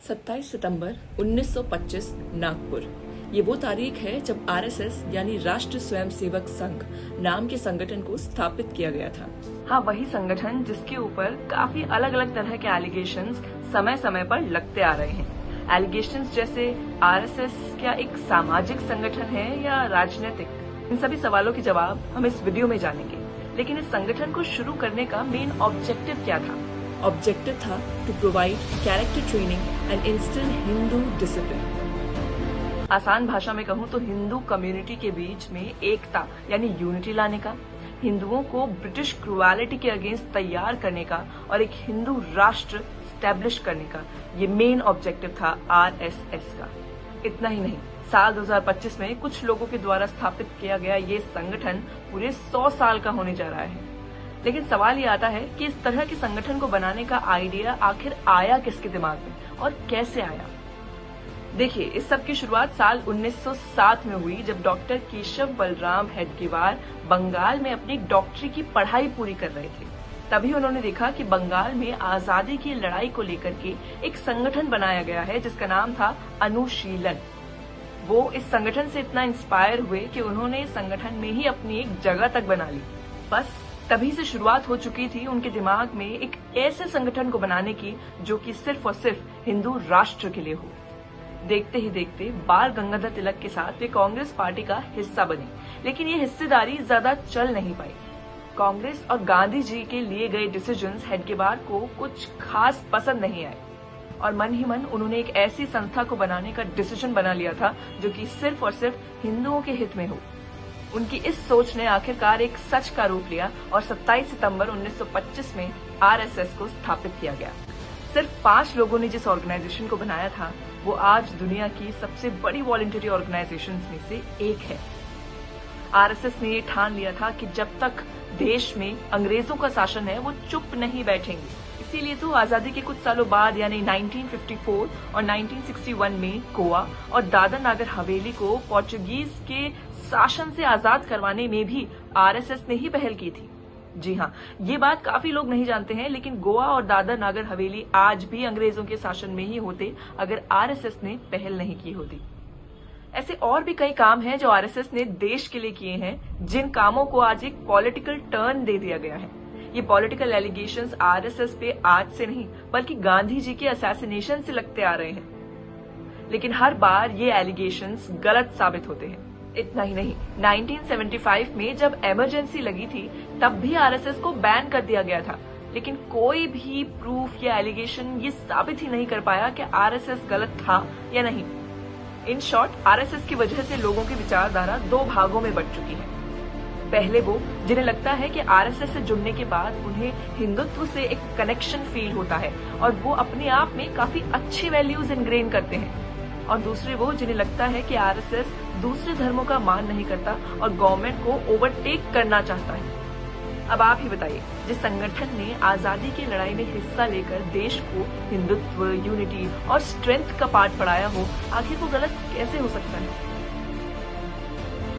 27 सितंबर 1925 नागपुर। ये वो तारीख है जब आरएसएस यानी राष्ट्रीय स्वयंसेवक संघ नाम के संगठन को स्थापित किया गया था। हाँ, वही संगठन जिसके ऊपर काफी अलग अलग तरह के एलिगेशंस समय समय पर लगते आ रहे हैं। एलिगेशंस जैसे आरएसएस क्या एक सामाजिक संगठन है या राजनीतिक? इन सभी सवालों के जवाब हम इस वीडियो में जानेंगे। लेकिन इस संगठन को शुरू करने का मेन ऑब्जेक्टिव क्या था? ऑब्जेक्टिव था to provide character training and instil Hindu discipline. आसान भाषा में कहूँ तो हिंदू कम्युनिटी के बीच में एकता यानी यूनिटी लाने का, हिंदुओं को ब्रिटिश क्रूएलिटी के अगेंस्ट तैयार करने का और एक हिंदू राष्ट्र स्टैब्लिश करने का, ये मेन ऑब्जेक्टिव था आरएसएस का। इतना ही नहीं, साल 2025 में कुछ लोगों के द्वारा स्थापित किया गया ये संगठन पूरे 100 साल का होने जा रहा है। लेकिन सवाल ये आता है कि इस तरह के संगठन को बनाने का आइडिया आखिर आया किसके दिमाग में और कैसे आया? देखिए, इस सब की शुरुआत साल 1907 में हुई जब डॉक्टर केशव बलराम हेडगेवार बंगाल में अपनी डॉक्टरी की पढ़ाई पूरी कर रहे थे। तभी उन्होंने देखा कि बंगाल में आजादी की लड़ाई को लेकर के एक संगठन बनाया गया है जिसका नाम था अनुशीलन। वो इस संगठन से इतना इंस्पायर हुए कि उन्होंने इस संगठन में ही अपनी एक जगह तक बना ली। बस तभी से शुरुआत हो चुकी थी उनके दिमाग में एक ऐसे संगठन को बनाने की जो कि सिर्फ और सिर्फ हिंदू राष्ट्र के लिए हो। देखते ही देखते बाल गंगाधर तिलक के साथ वे कांग्रेस पार्टी का हिस्सा बने, लेकिन ये हिस्सेदारी ज्यादा चल नहीं पाई। कांग्रेस और गांधी जी के लिए गए डिसीजंस हेडगेवार को कुछ खास पसंद नहीं आए और मन ही मन उन्होंने एक ऐसी संस्था को बनाने का डिसीजन बना लिया था जो कि सिर्फ और सिर्फ हिंदुओं के हित में हो। उनकी इस सोच ने आखिरकार एक सच का रूप लिया और 27 सितंबर 1925 में आरएसएस को स्थापित किया गया। सिर्फ 5 लोगों ने जिस ऑर्गेनाइजेशन को बनाया था वो आज दुनिया की सबसे बड़ी वॉलंटरी ऑर्गेनाइजेशंस में से एक है। आरएसएस ने ये ठान लिया था कि जब तक देश में अंग्रेजों का शासन है वो चुप नहीं बैठेंगे। इसीलिए तो आजादी के कुछ सालों बाद यानी 1954 और 1961 में गोवा और दादर नागर हवेली को पोर्चुगीज के शासन से आजाद करवाने में भी आरएसएस ने ही पहल की थी। जी हाँ, ये बात काफी लोग नहीं जानते हैं, लेकिन गोवा और दादर नागर हवेली आज भी अंग्रेजों के शासन में ही होते अगर आरएसएस ने पहल नहीं की होती। ऐसे और भी कई काम हैं जो आरएसएस ने देश के लिए किए हैं, जिन कामों को आज एक पॉलिटिकल टर्न दे दिया गया है। ये पॉलिटिकल एलिगेशंस आरएसएस पे आज से नहीं बल्कि गांधी जी के असैसिनेशन से लगते आ रहे हैं, लेकिन हर बार ये एलिगेशंस गलत साबित होते हैं। इतना ही नहीं, 1975 में जब इमरजेंसी लगी थी तब भी आरएसएस को बैन कर दिया गया था, लेकिन कोई भी प्रूफ या एलिगेशन ये साबित ही नहीं कर पाया कि आरएसएस गलत था या नहीं। इन शॉर्ट, आरएसएस की वजह से लोगों की विचारधारा 2 भागों में बंट चुकी है। पहले वो जिन्हें लगता है कि आरएसएस से जुड़ने के बाद उन्हें हिंदुत्व से एक कनेक्शन फील होता है और वो अपने आप में काफी अच्छी वैल्यूज इनग्रेन करते हैं, और दूसरे वो जिन्हें लगता है कि आरएसएस दूसरे धर्मों का मान नहीं करता और गवर्नमेंट को ओवरटेक करना चाहता है। अब आप ही बताइए, जिस संगठन ने आजादी की लड़ाई में हिस्सा लेकर देश को हिंदुत्व, यूनिटी और स्ट्रेंथ का पाठ पढ़ाया हो, आखिर वो गलत कैसे हो सकता है?